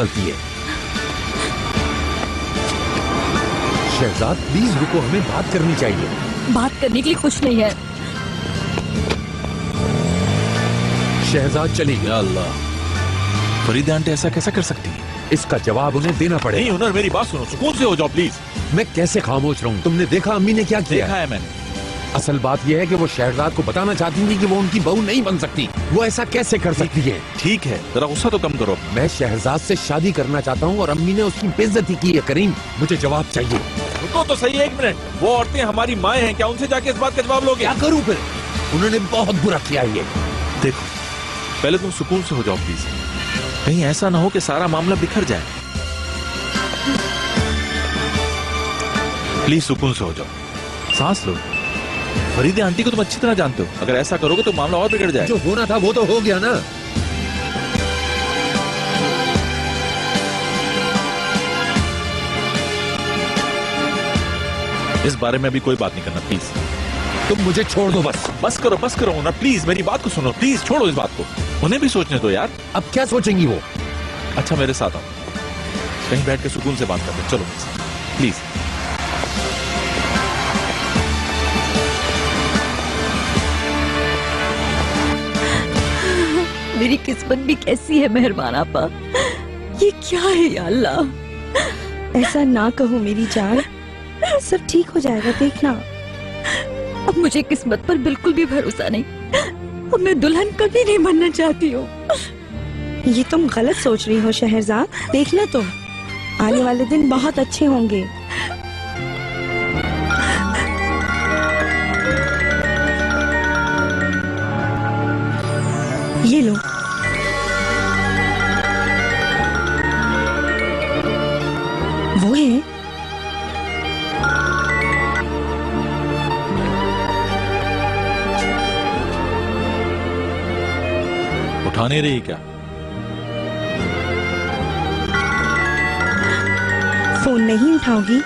बदलती है। शहजाद प्लीज रुको, हमें बात करनी चाहिए। बात करने के लिए कुछ नहीं है। शहजाद चली गई। अल्लाह, फरीदा आंटी ऐसा कैसा कर सकती है? इसका जवाब उन्हें देना पड़ेगा। नहीं हुनर, मेरी बात सुनो, सुकून से हो जाओ प्लीज। मैं कैसे खामोश रहूं? तुमने देखा अम्मी ने क्या किया? देखा है मैंने। असल बात यह है कि वो शहजाद को बताना चाहती थी कि वो उनकी बहू नहीं बन सकती। वो ऐसा कैसे कर सकती है? ठीक है, जरा गुस्सा तो कम करो। मैं शहजाद से शादी करना चाहता हूँ और अम्मी ने उसकी बेइज्जती की है। करीम, मुझे जवाब चाहिए। रुको तो सही, 1 मिनट। वो औरतें हमारी माएँ हैं, क्या उनसे जाके इस बात का जवाब लोगे? क्या करूँ फिर? उन्होंने बहुत बुरा किया ये। देखो, पहले तुम सुकून से हो जाओ प्लीज। कहीं ऐसा ना हो कि सारा मामला बिखर जाए। प्लीज सुकून से हो जाओ, सांस लो। फरीदे आंटी को तुम अच्छी तरह जानते हो, अगर ऐसा करोगे तो मामला और बिगड़ जाए। जो होना था वो तो हो गया ना। इस बारे में अभी कोई बात नहीं करना प्लीज। तुम मुझे छोड़ दो बस। बस करो ना प्लीज, मेरी बात को सुनो प्लीज, छोड़ो इस बात को। उन्हें भी सोचने दो यार। अब क्या सोचेंगी वो? अच्छा मेरे साथ आओ, कहीं बैठ के सुकून से बात करते हैं। चलो प्लीज। मेरी किस्मत भी कैसी है मेहरबान आपा। ये क्या है या अल्लाह। ऐसा ना कहो मेरी जान, सब ठीक हो जाएगा, देखना। अब मुझे किस्मत पर बिल्कुल भी भरोसा नहीं। अब मैं दुल्हन कभी नहीं बनना चाहती हूँ। ये तुम गलत सोच रही हो शहरजाद। देखना तुम, आने वाले दिन बहुत अच्छे होंगे। ये लो। वो है। उठा नहीं रही क्या? फोन नहीं उठाओगी?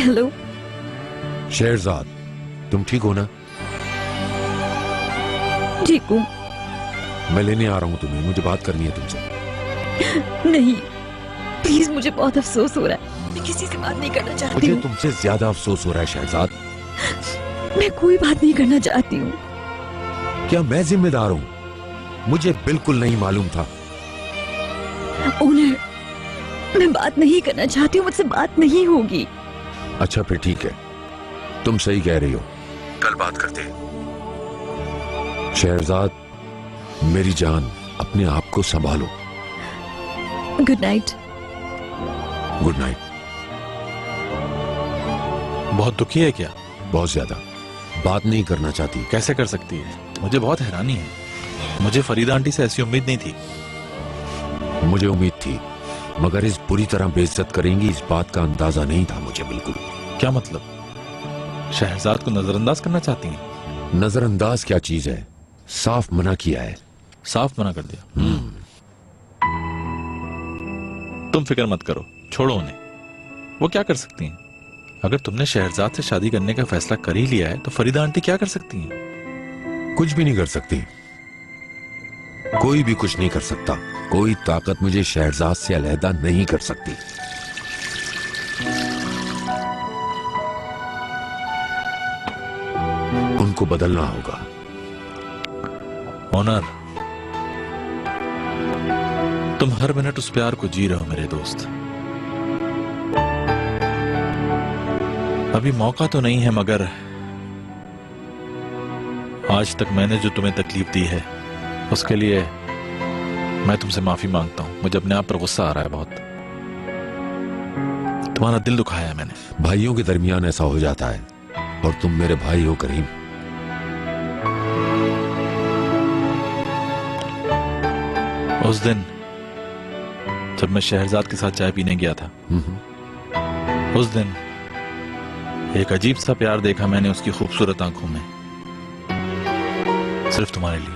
हेलो शहजाद, तुम ठीक हो ना? ठीक हूँ। मैं लेने आ रहा हूँ तुम्हें, मुझे बात करनी है तुमसे। नहीं प्लीज, मुझे बहुत अफसोस हो रहा है। मैं किसी से बात नहीं करना चाहती मुझे हूँ। तुमसे ज्यादा अफसोस हो रहा है शहजाद। मैं कोई बात नहीं करना चाहती हूँ। क्या मैं जिम्मेदार हूँ? मुझे बिल्कुल नहीं मालूम था। ओनर, मैं बात नहीं करना चाहती हूँ, मुझसे बात नहीं होगी। अच्छा फिर ठीक है, तुम सही कह रही हो, कल बात करते हैं। शहजाद, मेरी जान, अपने आप को संभालो। Good night. Good night. बहुत दुखी है क्या? बहुत ज्यादा। बात नहीं करना चाहती। कैसे कर सकती है? मुझे बहुत हैरानी है। मुझे फरीदा आंटी से ऐसी उम्मीद नहीं थी। मुझे उम्मीद थी, मगर इस बुरी तरह बेइज्जत करेंगी इस बात का अंदाजा नहीं था मुझे बिल्कुल। क्या मतलब? शहजाद को नजरअंदाज करना चाहती हैं? नजरअंदाज क्या चीज है? साफ मना किया है। साफ मना कर दिया? तुम फिक्र मत करो, छोड़ो उन्हें। वो क्या कर सकती हैं? अगर तुमने शहजाद से शादी करने का फैसला कर ही लिया है तो फरीदा आंटी क्या कर सकती हैं? कुछ भी नहीं कर सकती। कोई भी कुछ नहीं कर सकता। कोई ताकत मुझे शहजाद से अलहदा नहीं कर सकती। उनको बदलना होगा। ऑनर, तुम हर मिनट उस प्यार को जी रहे हो मेरे दोस्त। अभी मौका तो नहीं है, मगर आज तक मैंने जो तुम्हें तकलीफ दी है उसके लिए मैं तुमसे माफी मांगता हूं। मुझे अपने आप पर गुस्सा आ रहा है बहुत। तुम्हारा दिल दुखाया है मैंने। भाइयों के दरमियान ऐसा हो जाता है, और तुम मेरे भाई हो करीम। उस दिन जब मैं शहजाद के साथ चाय पीने गया था, उस दिन एक अजीब सा प्यार देखा मैंने उसकी खूबसूरत आंखों में, सिर्फ तुम्हारे लिए।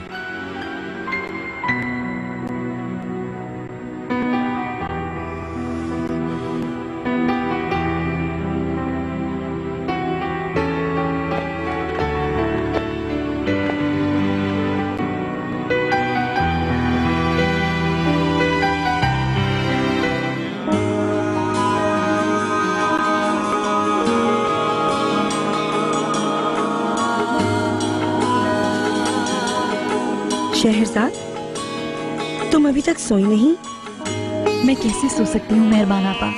शहरजाद, तुम अभी तक सोई नहीं? मैं कैसे सो सकती हूँ मेहरबान आपा?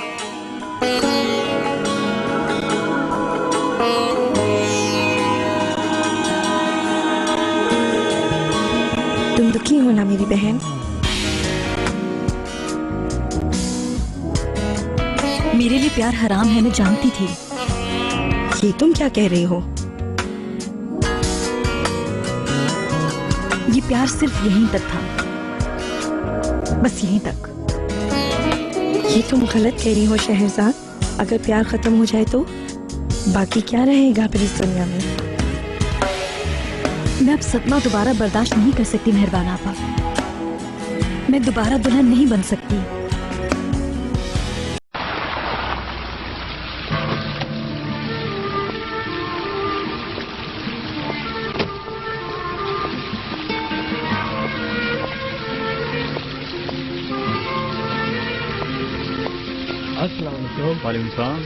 तुम दुखी हो ना मेरी बहन? मेरे लिए प्यार हराम है, मैं जानती थी। ये तुम क्या कह रही हो? ये प्यार सिर्फ यहीं तक था, बस यहीं तक। ये तुम गलत कह रही हो शहरजाद। अगर प्यार खत्म हो जाए तो बाकी क्या रहेगा फिर इस दुनिया में? मैं अब सदमा दोबारा बर्दाश्त नहीं कर सकती मेहरबान आपा। मैं दोबारा दुल्हन नहीं बन सकती। अस्सलाम वालेकुम। वालेकुम सलाम।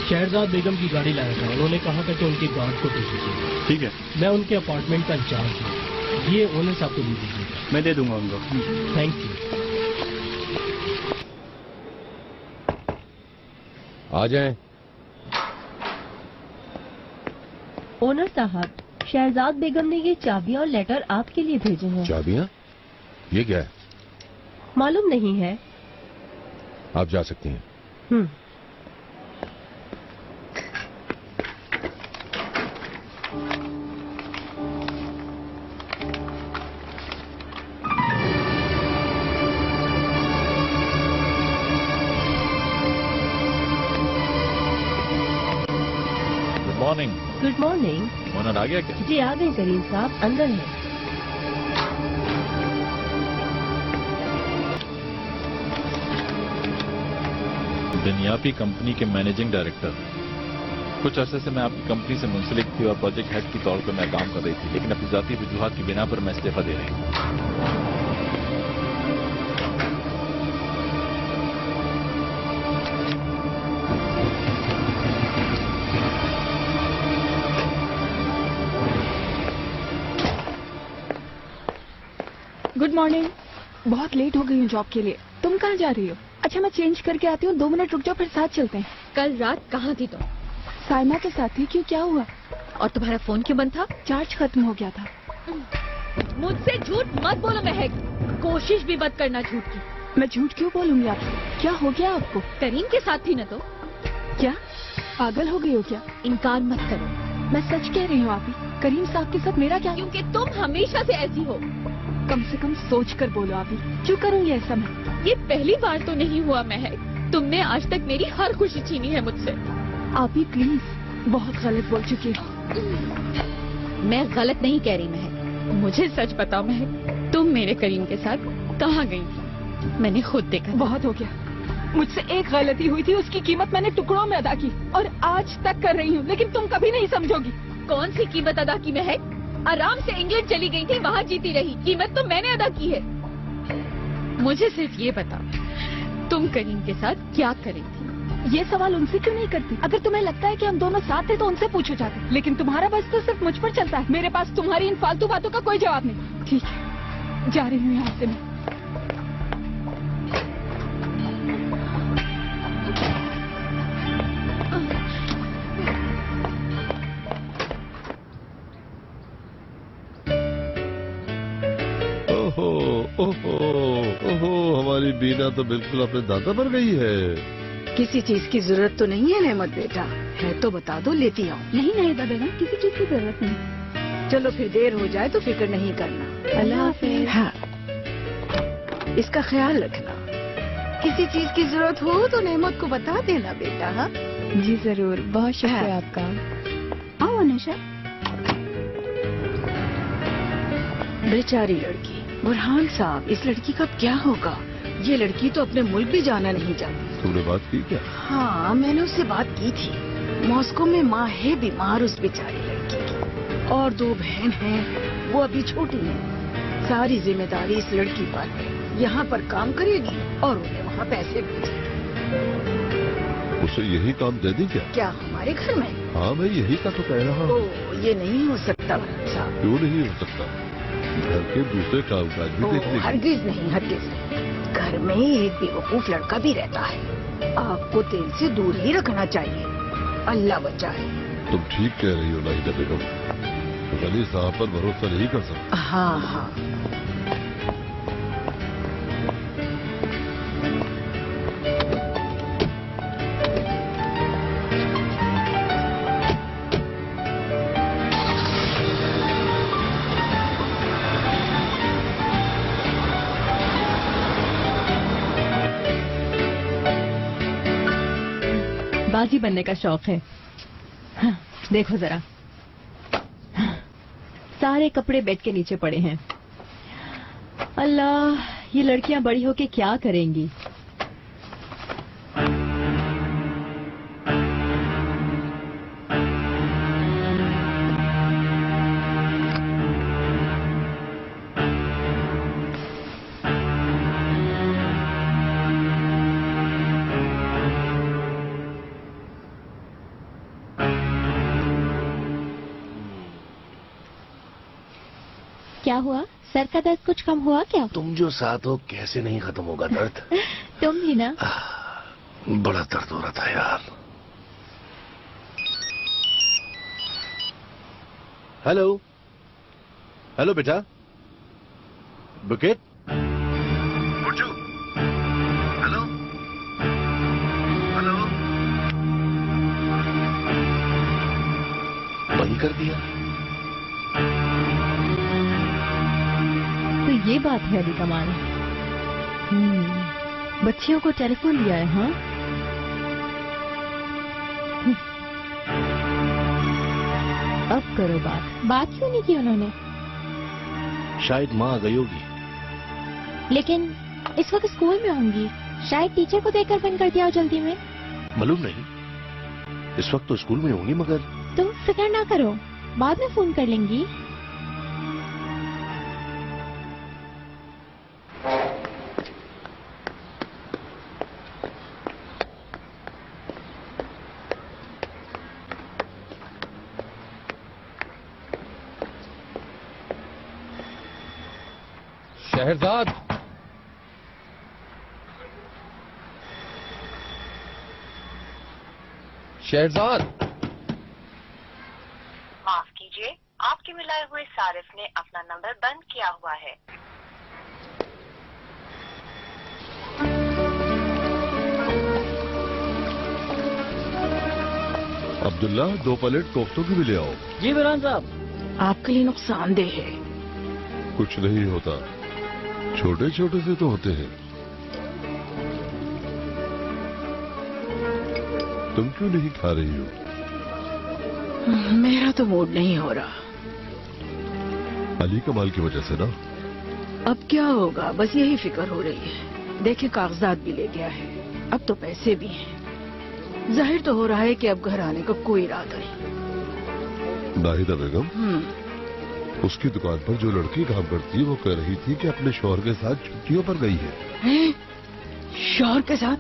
शहरजाद बेगम की गाड़ी लाया था, उन्होंने कहा था कि उनकी गार्ड को दे दीजिए। ठीक है, मैं उनके अपार्टमेंट का इंचार्ज हूँ, ये ओनर साहब को दे दीजिएगा। मैं दे दूंगा उनको। Thank you. आ जाएं। ओनर साहब, शहजाद बेगम ने ये चाबियां और लेटर आपके लिए भेजे हैं। चाबियां? ये क्या है? मालूम नहीं है। आप जा सकती हैं। Good morning. Good morning. Owner आ गया क्या? जी आ गए करीम साहब, अंदर है। दुनियावी कंपनी के मैनेजिंग डायरेक्टर। कुछ अरसे से मैं आपकी कंपनी से मुंसलिक थी और प्रोजेक्ट हेड के तौर पर मैं काम कर रही थी, लेकिन अपनी जाती वजूहात की बिना पर मैं इस्तीफा दे रही हूँ। Good morning. बहुत लेट हो गई हूँ जॉब के लिए। तुम कहाँ जा रही हो? अच्छा मैं चेंज करके आती हूँ, 2 मिनट रुक जाओ फिर साथ चलते हैं। कल रात कहाँ थी तुम? साइमा के साथ थी। क्यों, क्या हुआ? और तुम्हारा फोन क्यों बंद था? चार्ज खत्म हो गया था। मुझसे झूठ मत बोलो महक, कोशिश भी मत करना झूठ की। मैं झूठ क्यों बोलूंगी आपसे? क्या हो गया आपको? करीम के साथ थी ना तो? क्या पागल हो गई हो क्या? इनकार मत करो। मैं सच कह रही हूँ आप ही। करीम साहब के साथ मेरा क्या? क्योंकि तुम हमेशा से ऐसी हो। कम से कम सोच कर बोलो आप ही। क्यों करूंगी ऐसा मैं? ये पहली बार तो नहीं हुआ महक, तुमने आज तक मेरी हर खुशी छीनी है मुझसे। आप ही प्लीज, बहुत गलत बोल चुकी हो। मैं गलत नहीं कह रही महक, मुझे सच बताओ महक, तुम मेरे करीम के साथ कहाँ गई थी? मैंने खुद देखा। बहुत हो गया। मुझसे एक गलती हुई थी, उसकी कीमत मैंने टुकड़ों में अदा की और आज तक कर रही हूँ, लेकिन तुम कभी नहीं समझोगी। कौन सी कीमत अदा की महक? आराम से इंग्लैंड चली गई थी, वहाँ जीती रही। कीमत तो मैंने अदा की है। मुझे सिर्फ ये बताओ, तुम करीम के साथ क्या करी थी? ये सवाल उनसे क्यों नहीं करती? अगर तुम्हें लगता है कि हम दोनों साथ थे तो उनसे पूछो जाते, लेकिन तुम्हारा बस तो सिर्फ मुझ पर चलता है। मेरे पास तुम्हारी इन फालतू बातों का कोई जवाब नहीं। ठीक है, जा रही हूँ यहाँ से मैं। ओहो ओहो ओहो, हमारी बीना तो बिल्कुल अपने दादा पर गई है। किसी चीज की जरूरत तो नहीं है नेमत बेटा, है तो बता दो, लेती आओ। नहीं नहीं दादा, किसी चीज की जरूरत नहीं। चलो फिर देर हो जाए तो फिक्र नहीं करना। अल्लाह हाफिज। हाँ, इसका ख्याल रखना। किसी चीज की जरूरत हो तो नेमत को बता देना बेटा। हाँ जी जरूर, बहुत शुक्रिया आपका। आओ अनिशा। बेचारी लड़की। बुरहान साहब, इस लड़की का क्या होगा? ये लड़की तो अपने मुल्क भी जाना नहीं चाहती। तुमने बात की क्या? हाँ, मैंने उससे बात की थी। मॉस्को में माँ है बीमार उस बेचारी लड़की की, और 2 बहन हैं, वो अभी छोटी हैं। सारी जिम्मेदारी इस लड़की पर है। यहाँ पर काम करेगी और उन्हें वहाँ पैसे भेजेगी। उसे यही काम दे दी क्या? क्या हमारे घर में? हाँ, मैं यही का तो कह रहा हूँ। ओ, ये नहीं हो सकता बुरहान साहब। क्यों नहीं हो सकता? घर के दूसरे कामकाज भी देख लेगी। हरगिज नहीं, हरगिज नहीं। घर में एक बेवकूफ लड़का भी रहता है। आपको तेल से दूर ही रखना चाहिए। अल्लाह बचाए। तुम ठीक कह रही हो नाहिदा बेगम। वली साहब पर भरोसा नहीं कर सकते। हाँ हाँ। बाजी बनने का शौक है। हाँ, देखो जरा, हाँ, सारे कपड़े बेड के नीचे पड़े हैं। अल्लाह, ये लड़कियां बड़ी होके क्या करेंगी? क्या हुआ? सर का दर्द कुछ कम हुआ क्या? तुम जो साथ हो कैसे नहीं खत्म होगा दर्द? तुम भी ना। बड़ा दर्द हो रहा था यार। हेलो हेलो बेटा। बुकेट। गुड्डू। Hello hello. बंद कर दिया। तो ये बात है अली कमाल। बच्चियों को टेलीफोन दिया है? हाँ, अब करो बात। बात क्यों नहीं की उन्होंने? शायद माँ आ गई होगी। लेकिन इस वक्त स्कूल में होंगी। शायद टीचर को देखकर बंद कर दिया हो जल्दी में। मालूम नहीं, इस वक्त तो स्कूल में होंगी। मगर तुम फिक्र ना करो, बाद में फोन कर लेंगी। शहरजाद, शहरजाद। माफ कीजिए, आपके मिलाए हुए सारिफ ने अपना नंबर बंद किया हुआ है। अब्दुल्ला, 2 प्लेट कोफ्तों की भी ले आओ। जी बुरहान साहब। आपके लिए नुकसानदेह है। कुछ नहीं होता, छोटे छोटे से तो होते हैं। तुम क्यों नहीं खा रही हो? मेरा तो मूड नहीं हो रहा। अली कमाल की वजह से ना। अब क्या होगा, बस यही फिक्र हो रही है। देखे, कागजात भी ले गया है, अब तो पैसे भी हैं। जाहिर तो हो रहा है कि अब घर आने का कोई इरादा नहीं। नाहिदा बेगम, उसकी दुकान पर जो लड़की काम करती है वो कह रही थी कि अपने शौहर के साथ छुट्टियों पर गई है। शौहर के साथ?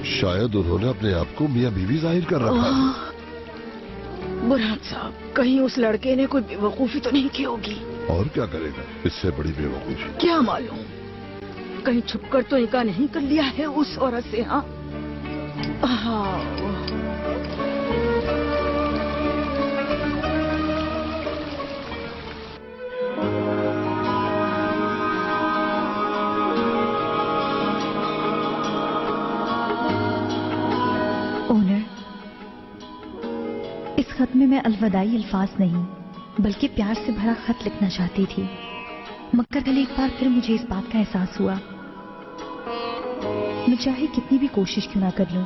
शायद उन्होंने अपने आप को मियां बीवी जाहिर कर रखा है। बुरहान साहब, कहीं उस लड़के ने कोई बेवकूफी तो नहीं की होगी? और क्या करेगा, इससे बड़ी बेवकूफी। क्या मालूम, कहीं छुपकर तो निकाह नहीं कर लिया है उस औरत से? हाँ हाँ। इस खत में मैं अलविदाई अल्फाज नहीं बल्कि प्यार से भरा खत लिखना चाहती थी, मगर कल एक बार फिर मुझे इस बात का एहसास हुआ। मैं चाहे कितनी भी कोशिश क्यों ना कर लूं,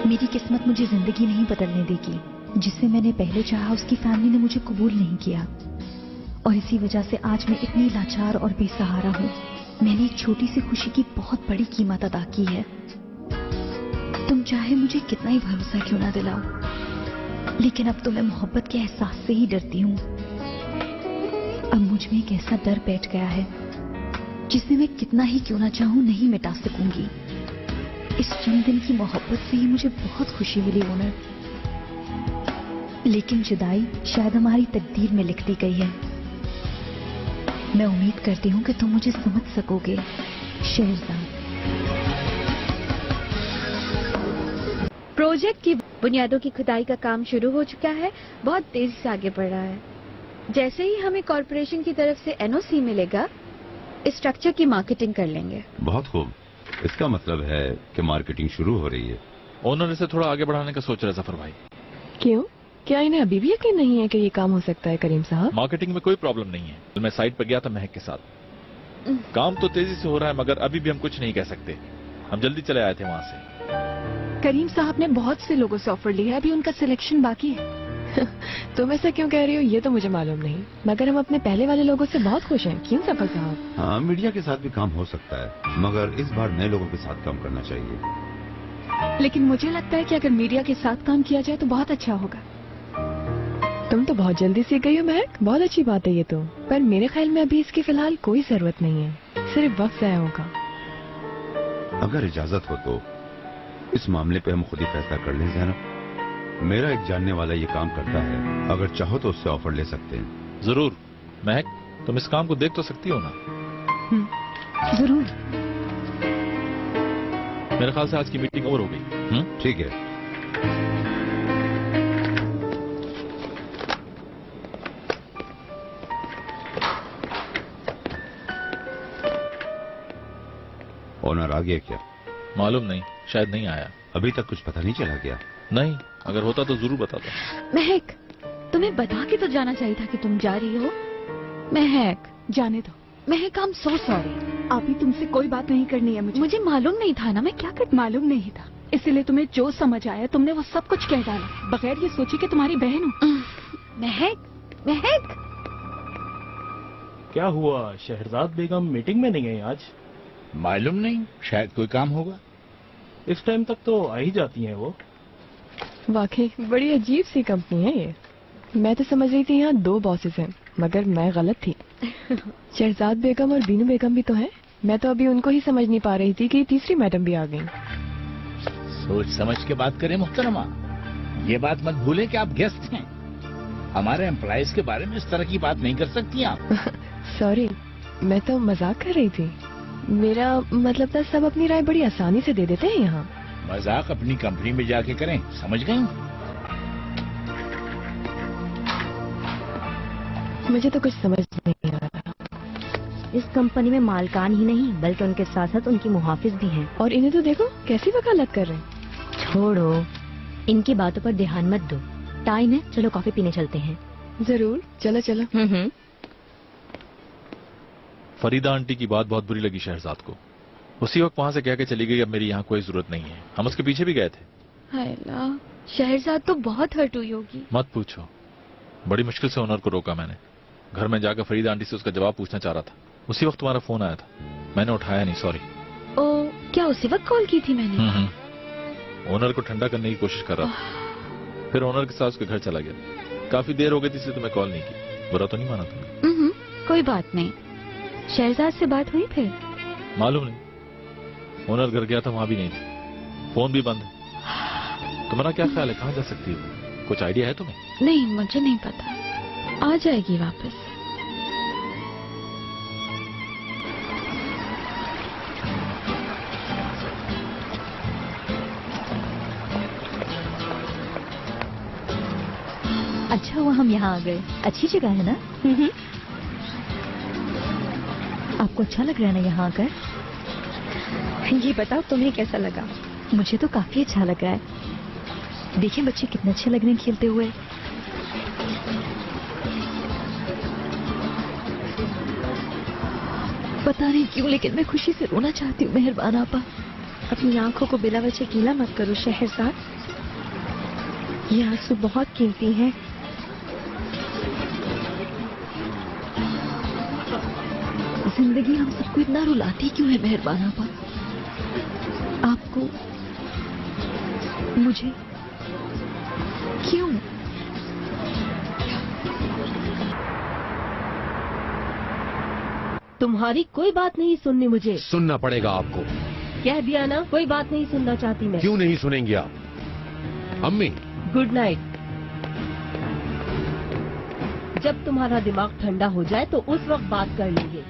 मेरी किस्मत मुझे जिंदगी नहीं बदलने देगी। जिसे मैंने पहले चाहा उसकी फैमिली ने मुझे कबूल नहीं किया, और इसी वजह से आज मैं इतनी लाचार और बेसहारा हूँ। मैंने एक छोटी सी खुशी की बहुत बड़ी कीमत अदा की है। तुम चाहे मुझे कितना ही भरोसा क्यों ना दिलाओ, लेकिन अब तो मैं मोहब्बत के एहसास से ही डरती हूँ। अब मुझ में एक ऐसा डर बैठ गया है जिसे मैं कितना ही क्यों ना चाहूँ नहीं मिटा सकूंगी। इस चंद दिन की मोहब्बत से ही मुझे बहुत खुशी मिली ओनर, लेकिन जुदाई शायद हमारी तकदीर में लिख दी गई है। मैं उम्मीद करती हूँ कि तुम मुझे समझ सकोगे शहरजाद। प्रोजेक्ट की बुनियादों की खुदाई का काम शुरू हो चुका है, बहुत तेजी से आगे बढ़ रहा है। जैसे ही हमें कॉर्पोरेशन की तरफ से एनओसी मिलेगा, इस स्ट्रक्चर की मार्केटिंग कर लेंगे। बहुत खूब। इसका मतलब है कि मार्केटिंग शुरू हो रही है। ओनर इसे थोड़ा आगे बढ़ाने का सोच रहे जफर भाई। क्यों? क्या इन्हें अभी भी यकीन नहीं है कि ये काम हो सकता है करीम साहब? मार्केटिंग में कोई प्रॉब्लम नहीं है। मैं साइट पर गया था महक के साथ। काम तो तेजी से हो रहा है, मगर अभी भी हम कुछ नहीं कह सकते। हम जल्दी चले आए थे वहाँ से। करीम साहब ने बहुत से लोगों से ऑफर लिया है, अभी उनका सिलेक्शन बाकी है। तुम ऐसा क्यों कह रही हो ये तो मुझे मालूम नहीं, मगर हम अपने पहले वाले लोगों से बहुत खुश हैं। क्यों सफर साहब? हाँ, मीडिया के साथ भी काम हो सकता है, मगर इस बार नए लोगों के साथ काम करना चाहिए। लेकिन मुझे लगता है कि अगर मीडिया के साथ काम किया जाए तो बहुत अच्छा होगा। तुम तो बहुत जल्दी सीख गई हो महक, बहुत अच्छी बात है ये तो। पर मेरे ख्याल में अभी इसकी फिलहाल कोई जरूरत नहीं है, सिर्फ वक्त जाया होगा। अगर इजाजत हो तो इस मामले पे हम खुद ही फैसला कर लें जैनब। मेरा एक जानने वाला ये काम करता है, अगर चाहो तो उससे ऑफर ले सकते हैं। जरूर। महक, तुम इस काम को देख तो सकती हो ना? जरूर। मेरे ख्याल से आज की मीटिंग ओवर हो गई। ठीक है। ओनर आ गया क्या? मालूम नहीं, शायद नहीं आया। अभी तक कुछ पता नहीं चला गया? नहीं, अगर होता तो जरूर बताता। महक, तुम्हें बता के तो जाना चाहिए था कि तुम जा रही हो। महक, जाने दो। महक, आई एम सो सॉरी। अभी तुमसे कोई बात नहीं करनी है मुझे मालूम नहीं था ना मैं क्या कर। मालूम नहीं था, इसलिए तुम्हें जो समझ आया तुमने वो सब कुछ कह डाला, बगैर ये सोचे कि तुम्हारी बहन हूँ। महक, महक। क्या हुआ, शहरजाद बेगम मीटिंग में नहीं गई आज? मालूम नहीं, शायद कोई काम होगा। इस टाइम तक तो आ ही जाती हैं वो। वाकई बड़ी अजीब सी कंपनी है ये। मैं तो समझ रही थी यहाँ 2 बॉसेस हैं, मगर मैं गलत थी। शहजाद बेगम और बीनू बेगम भी तो हैं। मैं तो अभी उनको ही समझ नहीं पा रही थी कि तीसरी मैडम भी आ गई। सोच समझ के बात करें मुहतरमा। ये बात मत भूलें कि आप गेस्ट हैं। हमारे एम्प्लॉइज के बारे में इस तरह की बात नहीं कर सकती आप। सॉरी, मैं तो मजाक कर रही थी। मेरा मतलब था सब अपनी राय बड़ी आसानी से दे देते हैं यहाँ। मजाक अपनी कंपनी में जाके करें, समझ गई? मुझे तो कुछ समझ नहीं आ रहा। इस कंपनी में मालकान ही नहीं बल्कि उनके साथ साथ उनकी मुहाफिज भी हैं। और इन्हें तो देखो कैसी वकालत कर रहे हैं। छोड़ो, इनकी बातों पर ध्यान मत दो। टाइम है, चलो कॉफी पीने चलते हैं। जरूर, चलो चलो। फरीदा आंटी की बात बहुत बुरी लगी शहरजाद को। उसी वक्त वहां से कह के चली गई अब मेरी यहाँ कोई जरूरत नहीं है। हम उसके पीछे भी गए थे। हाय अल्लाह, शहरजाद तो बहुत हर्ट हुई होगी। मत पूछो, बड़ी मुश्किल से ओनर को रोका मैंने। घर में जाकर फरीदा आंटी से उसका जवाब पूछना चाह रहा था। उसी वक्त तुम्हारा फोन आया था, मैंने उठाया नहीं, सॉरी। ओ, क्या उसी वक्त कॉल की थी मैंने? ओनर को ठंडा करने की कोशिश कर रहा था। फिर ओनर के साथ उसके घर चला गया। काफी देर हो गई थी, इसलिए तुम्हें कॉल नहीं की। बुरा तो नहीं माना तुमने? कोई बात नहीं। शहरजाद से बात हुई फिर? मालूम नहीं, ओनर घर गया था, वहां भी नहीं थी, फोन भी बंद है। तुम्हारा क्या ख्याल है, कहाँ जा सकती हो? कुछ आइडिया है तुम्हें? नहीं, मुझे नहीं पता। आ जाएगी वापस। अच्छा हुआ हम यहाँ आ गए। अच्छी जगह है ना? आपको अच्छा लग रहा है ना यहाँ आकर? ये बताओ तुम्हें कैसा लगा? मुझे तो काफी अच्छा लग रहा है। देखिए बच्चे कितने अच्छे लग रहे हैं खेलते हुए। पता नहीं क्यों लेकिन मैं खुशी से रोना चाहती हूँ। मेहरबान आपा। अपनी आंखों को बिला वजह गीला मत करो शहरजाद। ये आंसू बहुत कीमती हैं। जिंदगी हम सबको इतना रुलाती क्यों है मेहरबान आपा? आपको, मुझे, क्यों? तुम्हारी कोई बात नहीं सुननी मुझे। सुनना पड़ेगा आपको। कह दिया ना, कोई बात नहीं सुनना चाहती मैं। क्यों नहीं सुनेंगी आप? अम्मी, गुड नाइट। जब तुम्हारा दिमाग ठंडा हो जाए तो उस वक्त बात कर लेंगे।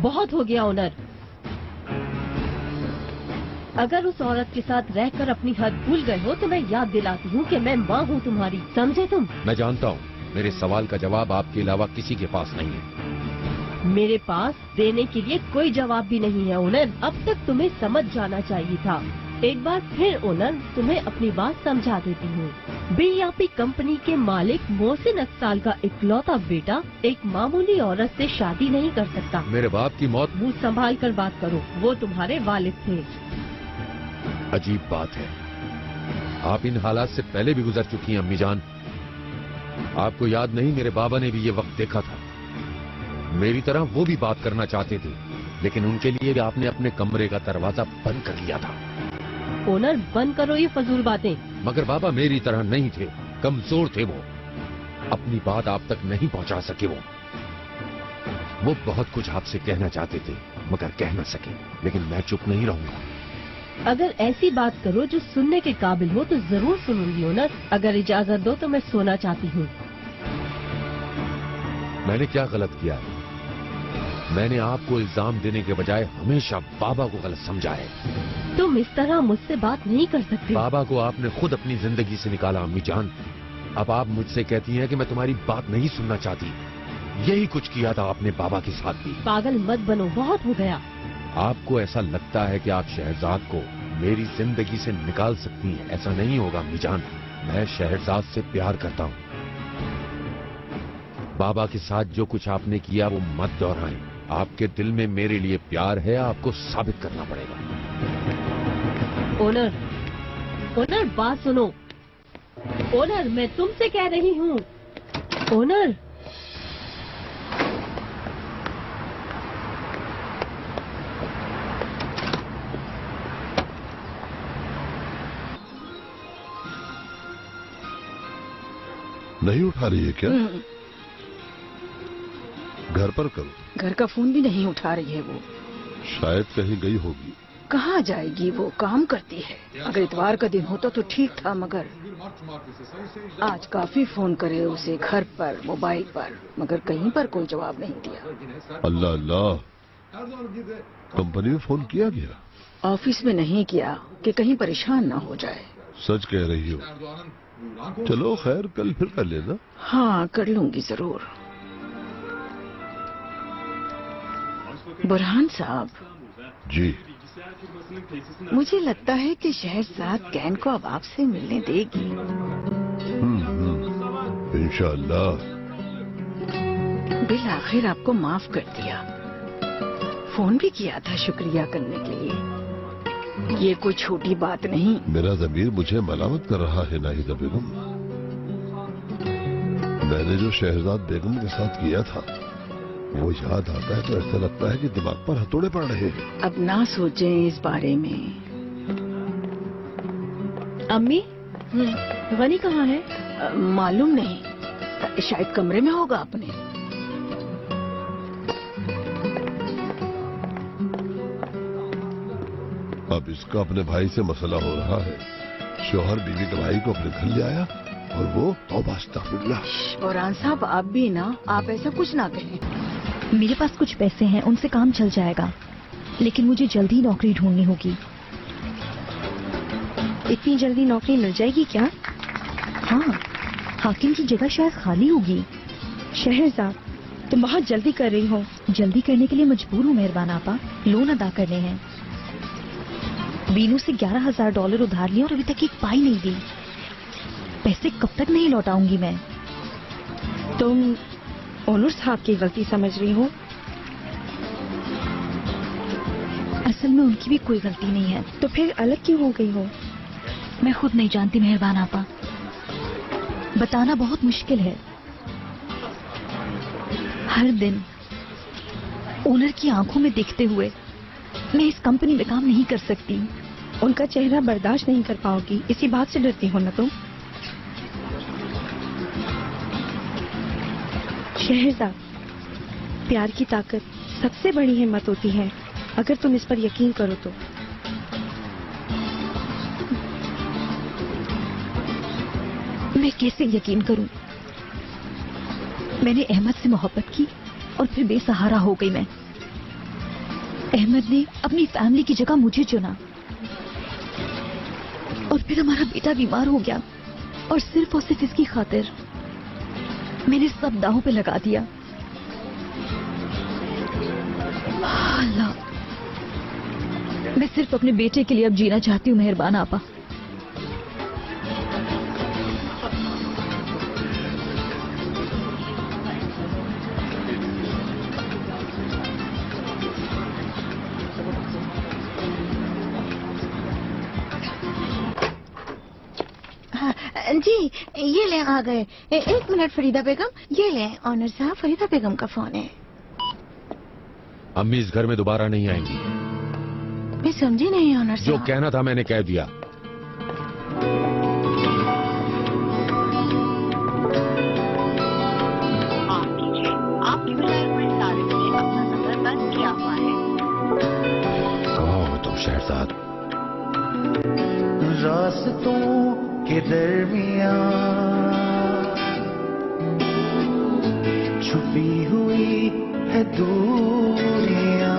बहुत हो गया ओनर। अगर उस औरत के साथ रहकर अपनी हद भूल गए हो तो मैं याद दिलाती हूँ कि मैं माँ हूँ तुम्हारी, समझे तुम? मैं जानता हूँ, मेरे सवाल का जवाब आपके अलावा किसी के पास नहीं है। मेरे पास देने के लिए कोई जवाब भी नहीं है ओनर। अब तक तुम्हें समझ जाना चाहिए था। एक बार फिर ओनर तुम्हें अपनी बात समझा देती हूँ। बीआरपी कंपनी के मालिक मोहसिन अक्साल का इकलौता बेटा एक मामूली औरत से शादी नहीं कर सकता। मेरे बाप की मौत। मुंह संभाल कर बात करो, वो तुम्हारे वालिद थे। अजीब बात है, आप इन हालात से पहले भी गुजर चुकी हैं अम्मी जान। आपको याद नहीं, मेरे बाबा ने भी ये वक्त देखा था। मेरी तरह वो भी बात करना चाहते थे, लेकिन उनके लिए भी आपने अपने कमरे का दरवाजा बंद कर लिया था। ओनर बंद करो ये फजूल बातें। मगर बाबा मेरी तरह नहीं थे, कमजोर थे। वो अपनी बात आप तक नहीं पहुंचा सके। वो बहुत कुछ आपसे कहना चाहते थे मगर कह न सके, लेकिन मैं चुप नहीं रहूंगा। अगर ऐसी बात करो जो सुनने के काबिल हो तो जरूर सुनूंगी ओनर। अगर इजाजत दो तो मैं सोना चाहती हूँ। मैंने क्या गलत किया है? मैंने आपको इल्जाम देने के बजाय हमेशा बाबा को गलत समझा है। तुम इस तरह मुझसे बात नहीं कर सकते। बाबा को आपने खुद अपनी जिंदगी से निकाला अम्मी जान। अब आप मुझसे कहती हैं कि मैं तुम्हारी बात नहीं सुनना चाहती। यही कुछ किया था आपने बाबा के साथ भी। पागल मत बनो, बहुत हो गया। आपको ऐसा लगता है कि आप शहरजाद को मेरी जिंदगी से निकाल सकती हैं। ऐसा नहीं होगा अम्मी जान। मैं शहरजाद से प्यार करता हूँ। बाबा के साथ जो कुछ आपने किया वो मत दोहराएं। आपके दिल में मेरे लिए प्यार है, आपको साबित करना पड़ेगा। ओनर, ओनर बात सुनो। ओनर मैं तुमसे कह रही हूँ। ओनर नहीं उठा रही है क्या? घर पर करो। घर का फोन भी नहीं उठा रही है वो। शायद कहीं गई होगी। कहाँ जाएगी वो, काम करती है। अगर इतवार का दिन होता तो ठीक था, मगर आज काफी फोन करे उसे, घर पर, मोबाइल पर, मगर कहीं पर कोई जवाब नहीं दिया। अल्लाह अल्लाह, कंपनी में फोन किया गया? ऑफिस में नहीं किया कि कहीं परेशान ना हो जाए। सच कह रही हो? चलो खैर, कल फिर कर लेना। हाँ कर लूंगी जरूर। बुरहान साहब जी, मुझे लगता है कि शहरजाद कैन को अब आपसे मिलने देगी। इंशाअल्लाह। बिल आखिर आपको माफ कर दिया। फोन भी किया था शुक्रिया करने के लिए। ये कोई छोटी बात नहीं। मेरा ज़मीर मुझे मलामत कर रहा है नाहिदा बेगम। मैंने जो शहरजाद बेगम के साथ किया था वो याद आता है तो ऐसा लगता है कि दिमाग पर हथौड़े पड़ रहे हैं। अब ना सोचें इस बारे में। अम्मी, गनी कहाँ है? मालूम नहीं, शायद कमरे में होगा अपने। अब इसका अपने भाई से मसला हो रहा है। शोहर बीवी के भाई को अपने घर ले आया और वो तौबा अस्तगफिरुल्लाह। बुरहान साहब आप भी ना, आप ऐसा कुछ ना कहें। मेरे पास कुछ पैसे हैं, उनसे काम चल जाएगा, लेकिन मुझे जल्दी नौकरी ढूंढनी होगी। इतनी जल्दी नौकरी मिल जाएगी क्या? हाँ, हाकिम की जगह शायद खाली होगी। शहरजाद, तुम बहुत जल्दी कर रही हो। जल्दी करने के लिए मजबूर हूँ मेहरबान आपा, लोन अदा करने हैं। बीनू से $11,000 उधार लिया और अभी तक एक पाई नहीं दी। पैसे कब तक नहीं लौटाऊंगी मैं? तुम ओनर साहब की गलती समझ रही हो? असल में उनकी भी कोई गलती नहीं है। तो फिर अलग क्यों हो गई हो? मैं खुद नहीं जानती मेहरबान आपा, बताना बहुत मुश्किल है। हर दिन ओनर की आंखों में देखते हुए मैं इस कंपनी में काम नहीं कर सकती। उनका चेहरा बर्दाश्त नहीं कर पाओगी, इसी बात से डरती हो ना तुम? शहरजाद, प्यार की ताकत सबसे बड़ी हिम्मत होती है, अगर तुम इस पर यकीन करो तो। मैं कैसे यकीन करूं? मैंने अहमद से मोहब्बत की और फिर बेसहारा हो गई मैं। अहमद ने अपनी फैमिली की जगह मुझे चुना और फिर हमारा बेटा बीमार हो गया और सिर्फ इसकी खातिर मैंने सब दांव पे लगा दिया। अल्लाह, मैं सिर्फ अपने बेटे के लिए अब जीना चाहती हूँ। मेहरबान आपा। जी ये ले आ गए। एक मिनट फरीदा बेगम, ये ले ऑनर साहब, फरीदा बेगम का फोन है। अम्मी इस घर में दोबारा नहीं आएंगी। मैं समझी नहीं ऑनर साहब। जो कहना था मैंने कह दिया। आपके मिलाए हुए सारिफ ने अपना नंबर बंद किया हुआ है। कौन हो तुम शहजाद? रास्तों के दरमियां छुपी हुई है दूरियां,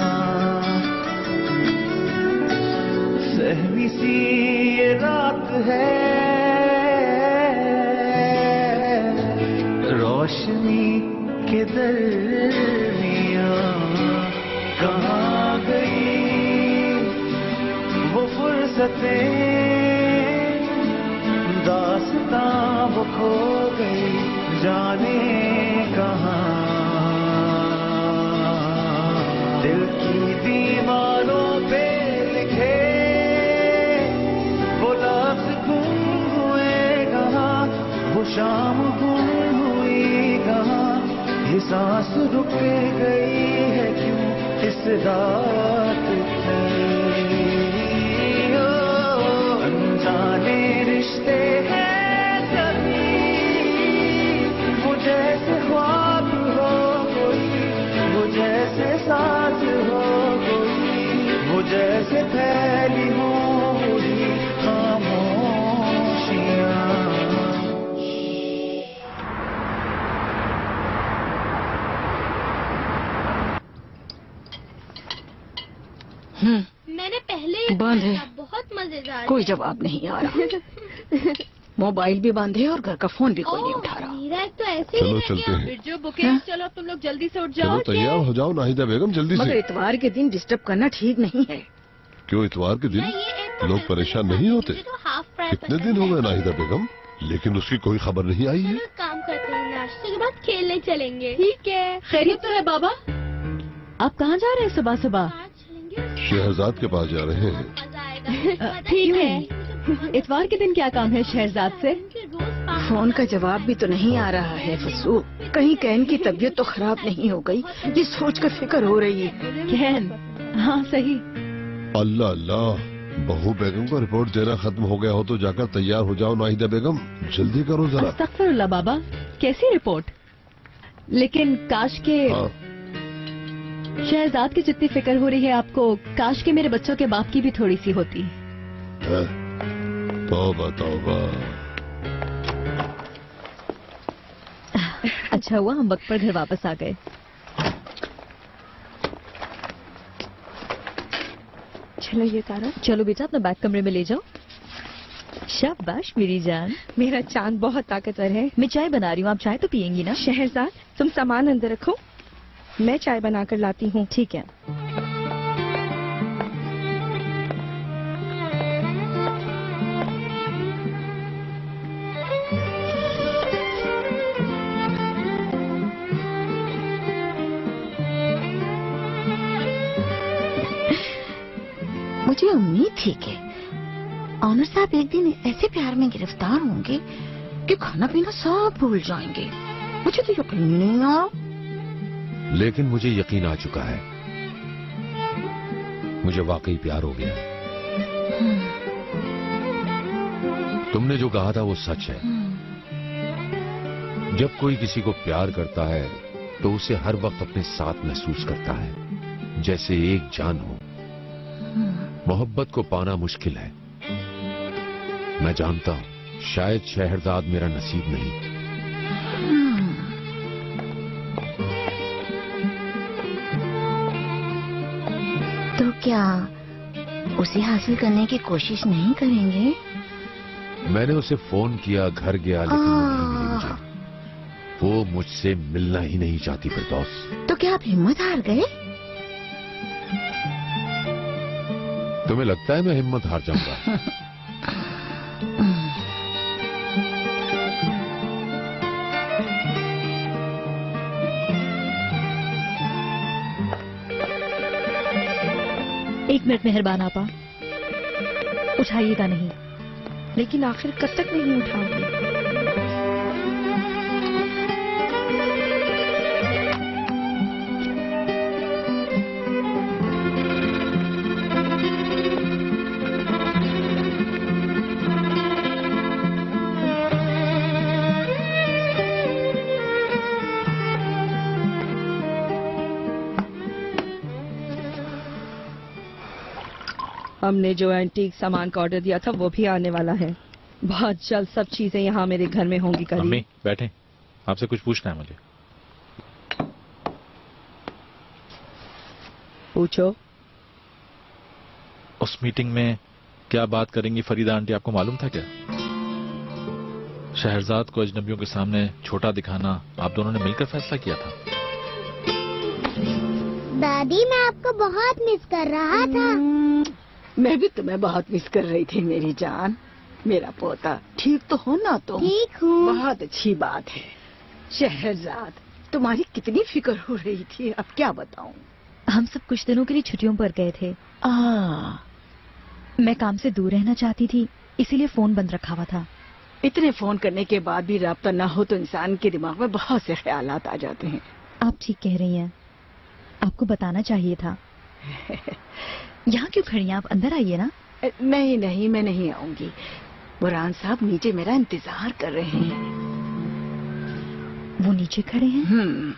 सहमी सी ये रात है, रोशनी के दरमियां कहाँ गई वो फुर्सतें, दास्तां वो खो गई जाने कहाँ। दिल की दीवारों पे लिखे वो लफ्ज़ गुम हुए कहाँ, वो शाम गुम हुई कहाँ, ये सांस रुक गई है क्यों इस रात में। अनजाने रिश्ते हैं सभी, वो जैसे ख्वाब हो कोई, वो जैसे साथ हो कोई, वो जैसे फैली हो बुरी खामोशियाँ। मैंने पहले ही बंद है। बहुत मजेदार। कोई जवाब नहीं आ रहा। मोबाइल भी बंद है और घर का फोन भी कोई नहीं उठा रहा। मेरा एक तो ऐसे ही चलो रह चलते गया। हैं। बिरजू बुकिंग, चलो तुम लोग जल्दी से उठ चलो जाओ। तैयार हो जाओ नाहिदा बेगम, जल्दी मगर से। इतवार के दिन डिस्टर्ब करना ठीक नहीं है। क्यों इतवार के दिन लोग परेशान नहीं होते? कितने दिन हो गए नाहिदा बेगम, लेकिन उसकी कोई खबर नहीं आई है। काम करते हैं, नाश्ते के बाद खेलने चलेंगे। ठीक है। खैरियत तो है बाबा? आप कहाँ जा रहे हैं सुबह सुबह? शहजाद के पास जा रहे हैं। ठीक है। इतवार के दिन क्या काम है शहजाद से? फोन का जवाब भी तो नहीं आ रहा है फसू। कहीं कैन की तबीयत तो खराब नहीं हो गई, ये सोच कर फिक्र हो रही है। कैन? हाँ सही। अल्लाह अल्लाह, बहू बेगम को रिपोर्ट देना खत्म हो गया हो तो जाकर तैयार हो जाओ नाहिदा बेगम, जल्दी करो जरा। अस्तगफिरुल्लाह बाबा, कैसी रिपोर्ट? लेकिन काश के शहजाद की जितनी फिक्र हो रही है आपको, काश के मेरे बच्चों के बाप की भी थोड़ी सी होती। तौबा तौबा। अच्छा हुआ हम वक्त पर घर वापस आ गए। चलो ये तारा। चलो बेटा अपना बैग कमरे में ले जाओ। शाबाश मेरी जान। मेरा चांद बहुत ताकतवर है। मैं चाय बना रही हूँ, आप चाय तो पियेंगी ना? शहजाद तुम सामान अंदर रखो, मैं चाय बनाकर लाती हूँ। ठीक है। मुझे उम्मीद थी कि ऑनर साहब एक दिन ऐसे प्यार में गिरफ्तार होंगे कि खाना पीना सब भूल जाएंगे। मुझे तो यकीन नहीं आ। लेकिन मुझे यकीन आ चुका है, मुझे वाकई प्यार हो गया। तुमने जो कहा था वो सच है। जब कोई किसी को प्यार करता है तो उसे हर वक्त अपने साथ महसूस करता है, जैसे एक जान हो। मोहब्बत को पाना मुश्किल है, मैं जानता हूं, शायद शहरजाद मेरा नसीब नहीं। तो क्या उसे हासिल करने की कोशिश नहीं करेंगे? मैंने उसे फोन किया, घर गया, लेकिन वो नहीं मिली मुझे। वो मुझसे मिलना ही नहीं चाहती फिरदौस। तो क्या आप हिम्मत हार गए? तुम्हें लगता है मैं हिम्मत हार जाऊंगा? एक मिनट मेहरबान आपा, उठाइएगा नहीं। लेकिन आखिर कब तक नहीं उठाओगे? हमने जो एंटीक सामान का ऑर्डर दिया था वो भी आने वाला है। बहुत जल्द सब चीजें यहाँ मेरे घर में होंगी। करीब। अम्मी बैठे, आपसे कुछ पूछना है मुझे। पूछो। उस मीटिंग में क्या बात करेंगी फरीदा आंटी, आपको मालूम था क्या? शहरजाद को अजनबियों के सामने छोटा दिखाना आप दोनों ने मिलकर फैसला किया था। दादी मैं आपको बहुत मिस कर रहा था। मैं भी तुम्हें बहुत मिस कर रही थी मेरी जान। मेरा पोता ठीक तो हो ना? तुम ठीक हूँ। बहुत अच्छी बात है। शहरजाद, तुम्हारी कितनी फिक्र हो रही थी, अब क्या बताऊं। हम सब कुछ दिनों के लिए छुट्टियों पर गए थे। मैं काम से दूर रहना चाहती थी, इसीलिए फोन बंद रखा हुआ था। इतने फोन करने के बाद भी राब्ता ना हो तो इंसान के दिमाग में बहुत से ख्यालात आ जाते हैं। आप ठीक कह रही हैं, आपको बताना चाहिए था। यहाँ क्यों खड़ी हैं आप? अंदर आइए ना। नहीं नहीं, मैं नहीं आऊंगी। बुरहान साहब नीचे मेरा इंतजार कर रहे हैं। वो नीचे खड़े हैं?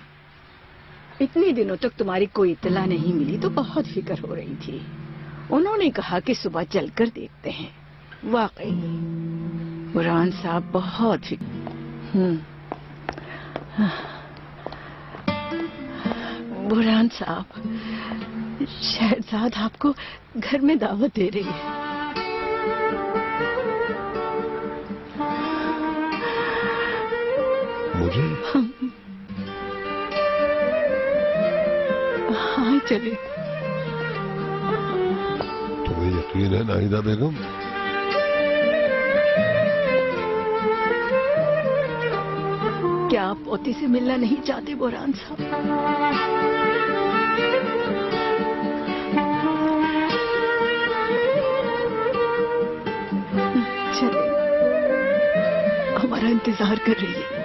इतने दिनों तक तुम्हारी कोई इत्तला नहीं मिली तो बहुत फिक्र हो रही थी। उन्होंने कहा कि सुबह चलकर देखते हैं। वाकई बुरहान साहब बहुत फिक्र। बुरहान साहब, शहरजाद आपको घर में दावत दे रही है। मुझे? हाँ चले। तुम्हें यकीन है नाहिदा बेगम? क्या आप पोती से मिलना नहीं चाहते बुरहान साहब? हमारा इंतजार कर रही है।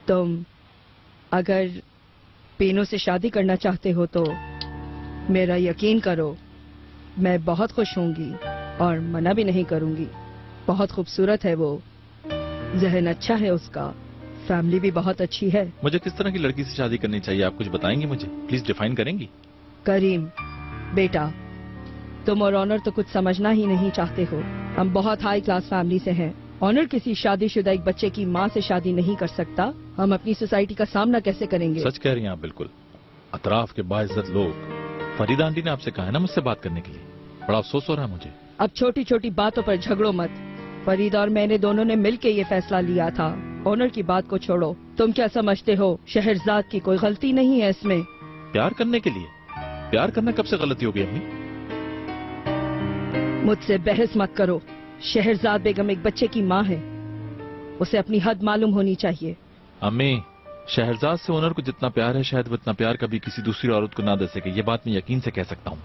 तुम अगर पीनू से शादी करना चाहते हो तो मेरा यकीन करो, मैं बहुत खुश होंगी और मना भी नहीं करूंगी। बहुत खूबसूरत है वो, जहन अच्छा है उसका, फैमिली भी बहुत अच्छी है। मुझे किस तरह की लड़की से शादी करनी चाहिए, आप कुछ बताएंगी मुझे? प्लीज डिफाइन करेंगी। करीम बेटा, तुम और ऑनर तो कुछ समझना ही नहीं चाहते हो। हम बहुत हाई क्लास फैमिली से हैं। ऑनर किसी शादीशुदा एक बच्चे की माँ से शादी नहीं कर सकता। हम अपनी सोसाइटी का सामना कैसे करेंगे? सच कह रही हैं आप बिल्कुल। अतराफ के बाइज्जत लोग, फरीदा आंटी ने आपसे कहा है ना मुझसे बात करने के लिए। बड़ा अफसोस हो रहा है मुझे। अब छोटी छोटी बातों पर झगड़ो मत। फरीदा और मैंने दोनों ने मिलकर ये फैसला लिया था। ऑनर की बात को छोड़ो। तुम क्या समझते हो शहरजाद की कोई गलती नहीं है इसमें? प्यार करने के लिए? प्यार करना कब से गलती हो गई अम्मी? मुझसे बहस मत करो। शहरजाद बेगम एक बच्चे की माँ है, उसे अपनी हद मालूम होनी चाहिए। अम्मी, शहरजाद से ओनर को जितना प्यार है शायद वो इतना प्यार कभी किसी दूसरी औरत को ना दे सके। ये बात मैं यकीन से कह सकता हूँ।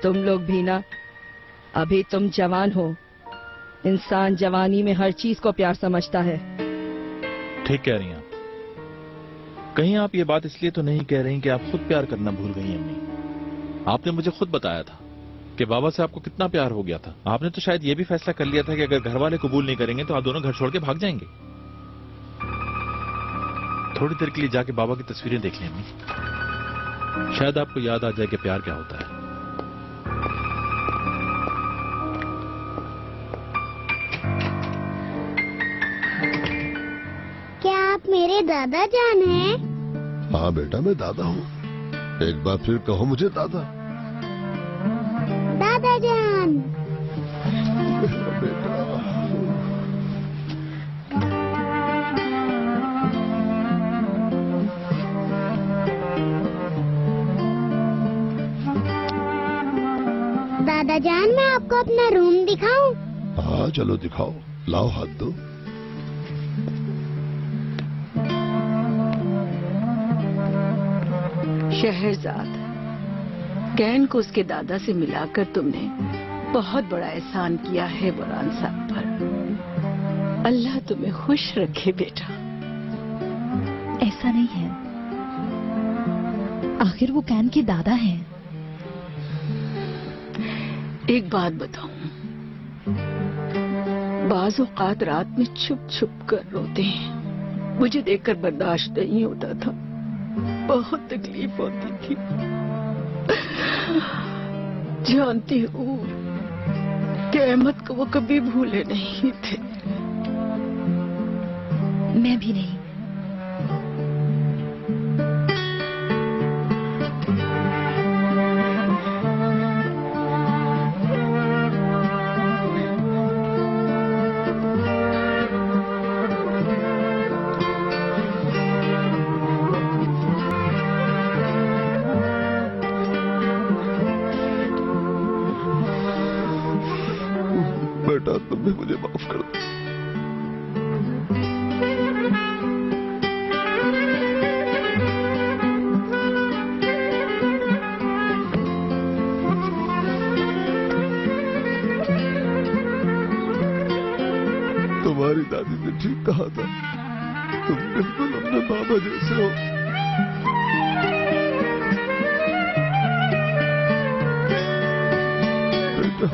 तुम लोग भी ना, अभी तुम जवान हो। इंसान जवानी में हर चीज को प्यार समझता है। ठीक कह रही हैं आप। कहीं आप ये बात इसलिए तो नहीं कह रही कि आप खुद प्यार करना भूल गई अम्मी? आपने मुझे खुद बताया था कि बाबा से आपको कितना प्यार हो गया था। आपने तो शायद ये भी फैसला कर लिया था कि अगर घर वाले कबूल नहीं करेंगे तो आप दोनों घर छोड़ के भाग जाएंगे। थोड़ी देर के लिए जाके बाबा की तस्वीरें देख लें अम्मी, शायद आपको याद आ जाए कि प्यार क्या होता है। क्या आप मेरे दादा जान हैं? हाँ बेटा, मैं दादा हूँ। एक बार फिर कहो मुझे दादा। दादा जान। बेटा, दादा जान, मैं आपको अपना रूम दिखाऊं? हाँ चलो दिखाओ। लाओ हाथ दो। शहरजाद, कैन को उसके दादा से मिलाकर तुमने बहुत बड़ा एहसान किया है बुरहान साहब पर। अल्लाह तुम्हें खुश रखे बेटा। ऐसा नहीं है, आखिर वो कैन के दादा हैं। एक बात बताऊं, बाज़ औक़ात रात में छुप छुप कर रोते हैं। मुझे देखकर बर्दाश्त नहीं होता था, बहुत तकलीफ होती थी। जानती हूँ कि अहमद को वो कभी भूले नहीं थे। मैं भी नहीं। बेटा, तुमने मुझे माफ कर दो। तुम्हारी दादी ने ठीक कहा था, तुम बिल्कुल अपने बाबा जैसे हो। बेटा,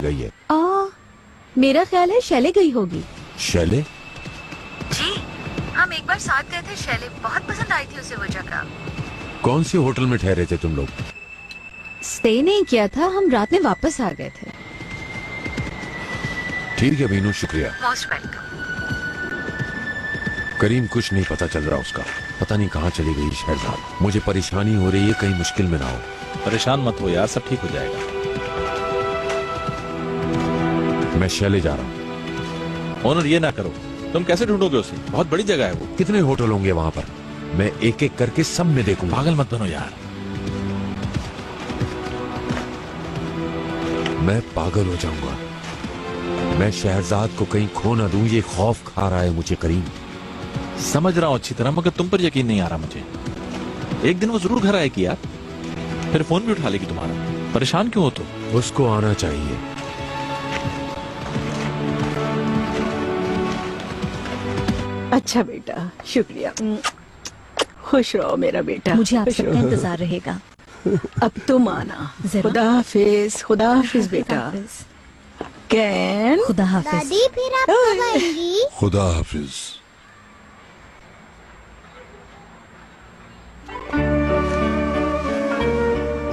गई है। मेरा ख्याल है शैले गई होगी। शैले? जी, हम एक बार साथ गए थे शैले, बहुत पसंद आई थी उसे वो जगह। कौन सी होटल में ठहरे थे तुम लोग? स्टे नहीं किया था, हम रात में वापस आ गए थे। ठीक है बीनू, शुक्रिया। Most welcome. करीम, कुछ नहीं पता चल रहा उसका। पता नहीं कहाँ चली गई शहरजाद। मुझे परेशानी हो रही है, कहीं मुश्किल में ना हो। परेशान मत हो यार, सब ठीक हो जाएगा। मैं शैले जा रहा हूँ। ओनर, ये ना करो। तुम कैसे ढूंढोगे उसे? बहुत बड़ी जगह है वो। कितने होटल होंगे वहाँ पर? मैं एक एक करके सब में देखूंगा। पागल मत बनो यार। मैं पागल हो जाऊंगा। मैं शहरजाद को कहीं खो ना दूं, ये खौफ खा रहा है मुझे करीम। समझ रहा हूँ अच्छी तरह, मगर तुम पर यकीन नहीं आ रहा मुझे। एक दिन वो जरूर घर आएगी यार, फिर फोन भी उठा लेगी तुम्हारा। परेशान क्यों हो तो? उसको आना चाहिए। अच्छा बेटा, शुक्रिया। खुश रहो मेरा बेटा। मुझे आप खुश सबका रहो। इंतजार रहेगा। अब तुम आना। जरूर। खुदा हाफिज। खुदा हाफिज बेटा। कैन। खुदा हाफिज। दादी फिर आप कब आएंगी? खुदा हाफिज।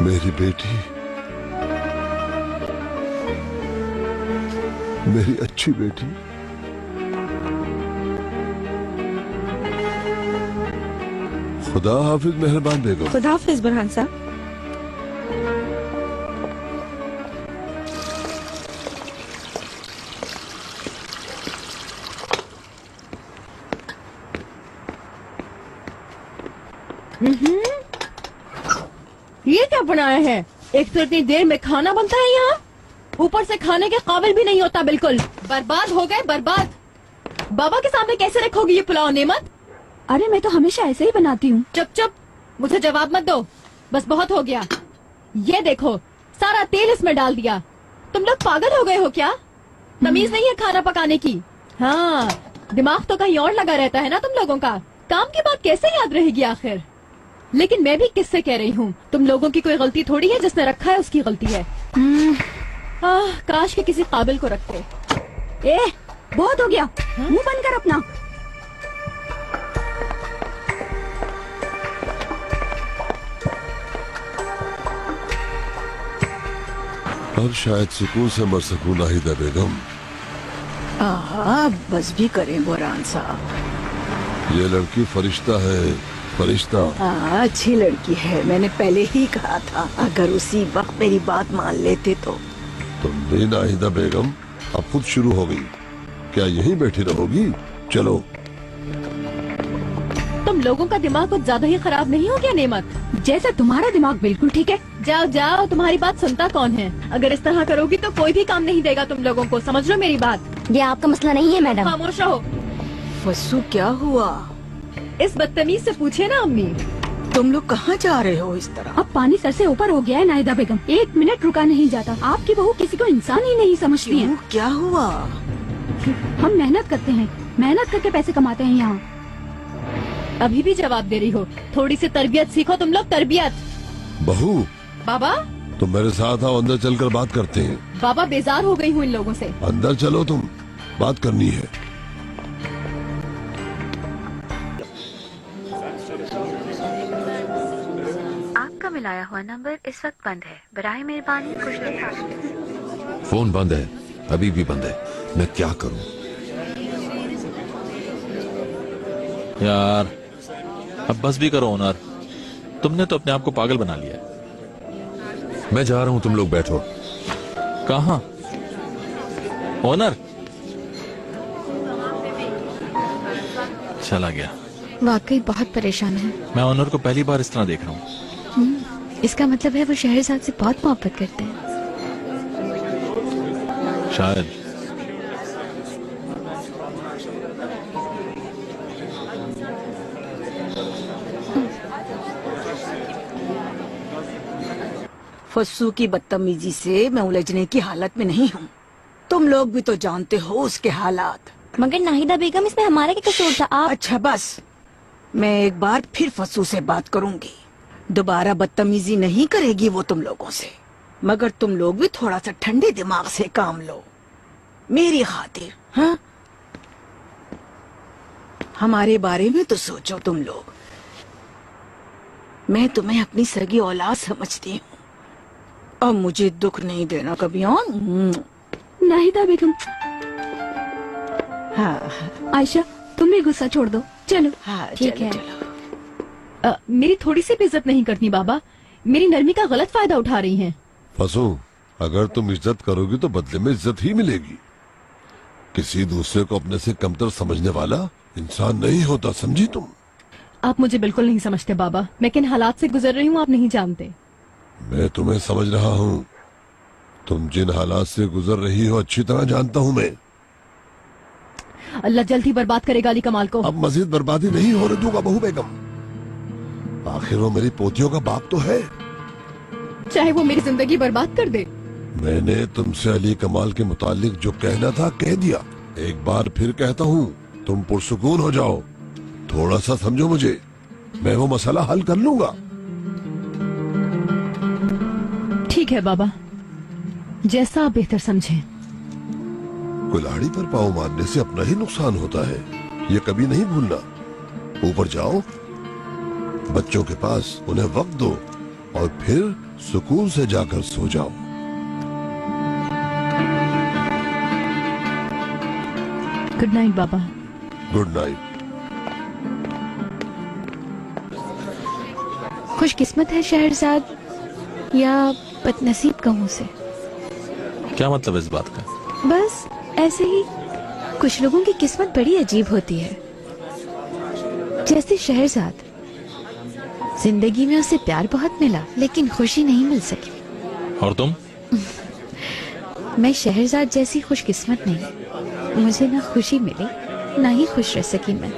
मेरी बेटी, मेरी अच्छी बेटी। खुदा हाफिज मेहरबान बेगम। खुदा हाफिज बुरहान साहब। ये क्या बनाया है? एक तो इतनी देर में खाना बनता है यहाँ, ऊपर से खाने के काबिल भी नहीं होता। बिल्कुल बर्बाद हो गए, बर्बाद। बाबा के सामने कैसे रखोगी ये पुलाव नेमत? अरे मैं तो हमेशा ऐसे ही बनाती हूँ। चुप चुप, मुझे जवाब मत दो, बस बहुत हो गया। ये देखो, सारा तेल इसमें डाल दिया। तुम लोग पागल हो गए हो क्या? तमीज नहीं है खाना पकाने की? हाँ, दिमाग तो कहीं और लगा रहता है ना तुम लोगों का। काम की बात कैसे याद रहेगी आखिर? लेकिन मैं भी किससे कह रही हूँ, तुम लोगों की कोई गलती थोड़ी है। जिसने रखा है उसकी गलती है। काश के किसी काबिल को रखते। बहुत हो गया, मुंह बंद कर अपना। और शायद सुकून से मर सकूं नाहिदा बेगम। बस भी करें बुरहान साहब। ये लड़की फरिश्ता है, फरिश्ता। अच्छी लड़की है, मैंने पहले ही कहा था। अगर उसी वक्त मेरी बात मान लेते तो। तुम भी नाहिदा बेगम अब खुद शुरू हो गई। क्या यहीं बैठी रहोगी? चलो। तुम लोगों का दिमाग कुछ ज्यादा ही खराब नहीं हो गया नेमत? जैसे तुम्हारा दिमाग बिल्कुल ठीक है। जाओ जाओ, तुम्हारी बात सुनता कौन है? अगर इस तरह करोगी तो कोई भी काम नहीं देगा तुम लोगों को, समझ लो मेरी बात। ये आपका मसला नहीं है मैडम। खामोश रहो। फसू क्या हुआ? इस बदतमीज से पूछे ना अम्मी। तुम लोग कहाँ जा रहे हो इस तरह? अब पानी सर से ऊपर हो गया है नाहिदा बेगम, 1 मिनट रुका नहीं जाता। आपकी बहू किसी को इंसान ही नहीं समझती है। क्या हुआ? हम मेहनत करते हैं, मेहनत करके पैसे कमाते हैं यहाँ। अभी भी जवाब दे रही हो? थोड़ी सी तरबियत सीखो तुम लोग, तरबियत। बहू, बाबा तुम मेरे साथ आओ, अंदर चलकर बात करते हैं। बाबा बेजार हो गई हूँ इन लोगों से। अंदर चलो, तुम बात करनी है। आपका मिलाया हुआ नंबर इस वक्त बंद है, बराए मेहरबानी कुछ देर। फोन बंद है, अभी भी बंद है। मैं क्या करूं? यार अब बस भी करो ओनर, तुमने तो अपने आप को पागल बना लिया है। मैं जा रहा हूं, तुम लोग बैठो। कहाँ? ओनर चला गया। वाकई बहुत परेशान है। मैं ओनर को पहली बार इस तरह देख रहा हूँ। इसका मतलब है वो शहरजाद से बहुत मोहब्बत करते हैं। शायद। फस्सू की बदतमीजी से मैं उलझने की हालत में नहीं हूँ। तुम लोग भी तो जानते हो उसके हालात। मगर नाहिदा बेगम, इसमें हमारा क्या कसूर था? आप अच्छा बस, मैं एक बार फिर फस्सू से बात करूंगी। दोबारा बदतमीजी नहीं करेगी वो तुम लोगों से। मगर तुम लोग भी थोड़ा सा ठंडे दिमाग से काम लो मेरी खातिर। हाँ, हमारे बारे में तो सोचो तुम लोग। मैं तुम्हें अपनी सगी औलाद समझती हूँ और मुझे दुख नहीं देना कभी। और नाहिदा बेगम। हाँ आयशा, तुम भी गुस्सा छोड़ दो। चलो। हाँ ठीक है। मेरी थोड़ी सी भी इज्जत नहीं करती बाबा, मेरी नरमी का गलत फायदा उठा रही हैं। फसू, अगर तुम इज्जत करोगी तो बदले में इज्जत ही मिलेगी। किसी दूसरे को अपने से कमतर समझने वाला इंसान नहीं होता, समझी तुम? आप मुझे बिल्कुल नहीं समझते बाबा। मैं किन हालात से गुजर रही हूँ आप नहीं जानते। मैं तुम्हें समझ रहा हूँ। तुम जिन हालात से गुजर रही हो अच्छी तरह जानता हूँ मैं। अल्लाह जल्द ही बर्बाद करेगा अली कमाल को। अब मजीद बर्बादी नहीं होने दूंगा बहू बेगम। आखिर वो मेरी पोतियों का बाप तो है। चाहे वो मेरी जिंदगी बर्बाद कर दे। मैंने तुमसे अली कमाल के मुतालिक जो कहना था कह दिया। एक बार फिर कहता हूँ, तुम पुरसुकून हो जाओ, थोड़ा सा समझो मुझे, मैं वो मसला हल कर लूंगा। ठीक है बाबा, जैसा आप बेहतर समझें। कुल्हाड़ी पर पाँव मारने से अपना ही नुकसान होता है, ये कभी नहीं भूलना। ऊपर जाओ, बच्चों के पास उन्हें वक्त दो और फिर सुकून से जाकर सो जाओ। गुड नाइट बाबा। Good night. खुशकिस्मत है शहरजाद या बदनसीब कहूँ से? क्या मतलब इस बात का? बस ऐसे ही कुछ लोगों की किस्मत बड़ी अजीब होती है। जैसे शहरजाद, जिंदगी में उसे प्यार बहुत मिला लेकिन खुशी नहीं मिल सकी। और तुम? मैं शहरजाद जैसी खुशकिस्मत नहीं, मुझे ना खुशी मिली ना ही खुश रह सकी मैं।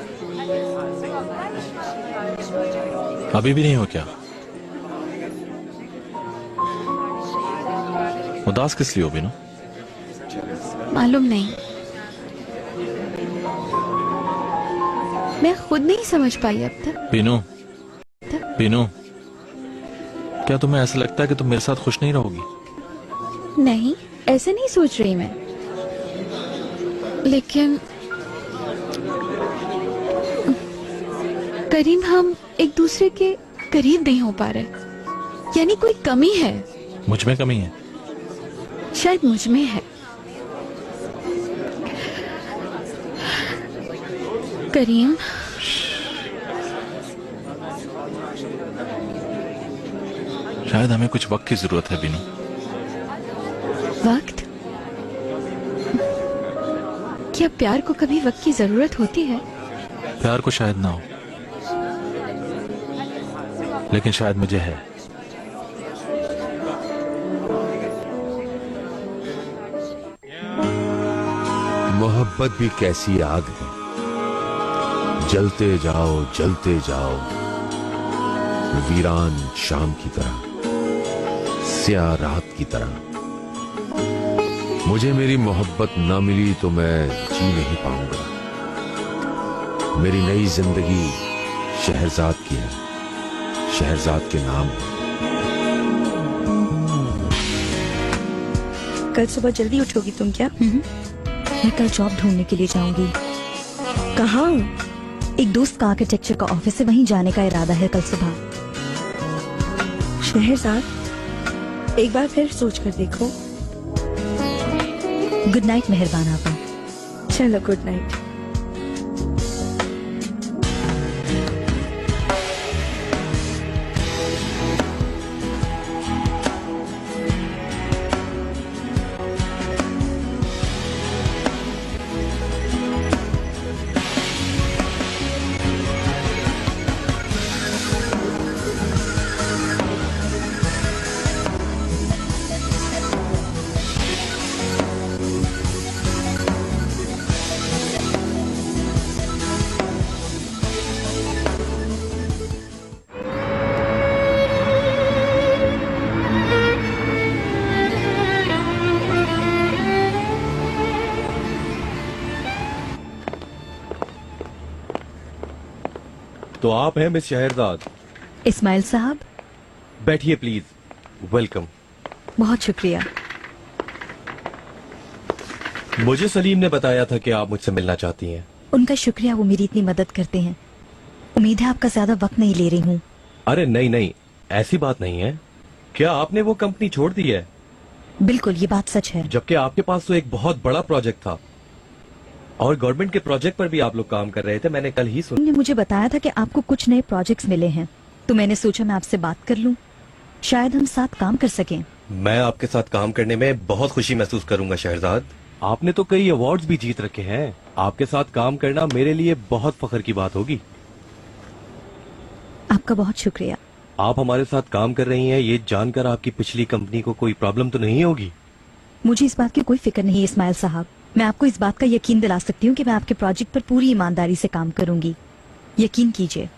अभी भी नहीं हो क्या? उदास किस लिए हो बीनू? मालूम नहीं, मैं खुद नहीं समझ पाई अब तक। बीनू, बीनू, क्या तुम्हें ऐसा लगता है कि तुम मेरे साथ खुश नहीं रहोगी? नहीं, ऐसे नहीं सोच रही मैं, लेकिन करीम हम एक दूसरे के करीब नहीं हो पा रहे। यानी कोई कमी है। मुझ में कमी है? शायद मुझ में है। करीम, शायद हमें कुछ वक्त की जरूरत है बीनू। वक्त? क्या प्यार को कभी वक्त की जरूरत होती है? प्यार को शायद ना हो, लेकिन शायद मुझे है। मोहब्बत भी कैसी आग है, जलते जाओ वीरान शाम की तरह, स्याह रात की तरह। मुझे मेरी मोहब्बत ना मिली तो मैं जी नहीं पाऊंगा। मेरी नई जिंदगी शहरजाद की है, शहरजाद के नाम है। कल सुबह जल्दी उठोगी तुम क्या? मैं कल जॉब ढूंढने के लिए जाऊंगी। कहाँ? एक दोस्त का आर्किटेक्चर का ऑफिस है, वहीं जाने का इरादा है कल सुबह। शहरजाद, एक बार फिर सोच कर देखो। गुड नाइट मेहरबान आपा। चलो गुड नाइट। तो आप हैं मिस शहरजाद? इस्माइल साहब, बैठिए प्लीज। वेलकम। बहुत शुक्रिया। मुझे सलीम ने बताया था कि आप मुझसे मिलना चाहती हैं। उनका शुक्रिया, वो मेरी इतनी मदद करते हैं। उम्मीद है आपका ज्यादा वक्त नहीं ले रही हूँ। अरे नहीं नहीं, ऐसी बात नहीं है। क्या आपने वो कंपनी छोड़ दी है? बिल्कुल, ये बात सच है। जबकि आपके पास तो एक बहुत बड़ा प्रोजेक्ट था और गवर्नमेंट के प्रोजेक्ट पर भी आप लोग काम कर रहे थे। मैंने कल ही सुना। उन्होंने मुझे बताया था कि आपको कुछ नए प्रोजेक्ट्स मिले हैं, तो मैंने सोचा मैं आपसे बात कर लूं, शायद हम साथ काम कर सकें। मैं आपके साथ काम करने में बहुत खुशी महसूस करूंगा शहरजाद। आपने तो कई अवार्ड्स भी जीत रखे हैं। आपके साथ काम करना मेरे लिए बहुत फख्र की बात होगी। आपका बहुत शुक्रिया। आप हमारे साथ काम कर रही हैं, ये जानकर आपकी पिछली कंपनी को कोई प्रॉब्लम तो नहीं होगी? मुझे इस बात की कोई फिक्र नहीं है इस्माइल साहब। मैं आपको इस बात का यकीन दिला सकती हूँ कि मैं आपके प्रोजेक्ट पर पूरी ईमानदारी से काम करूंगी। यकीन कीजिए।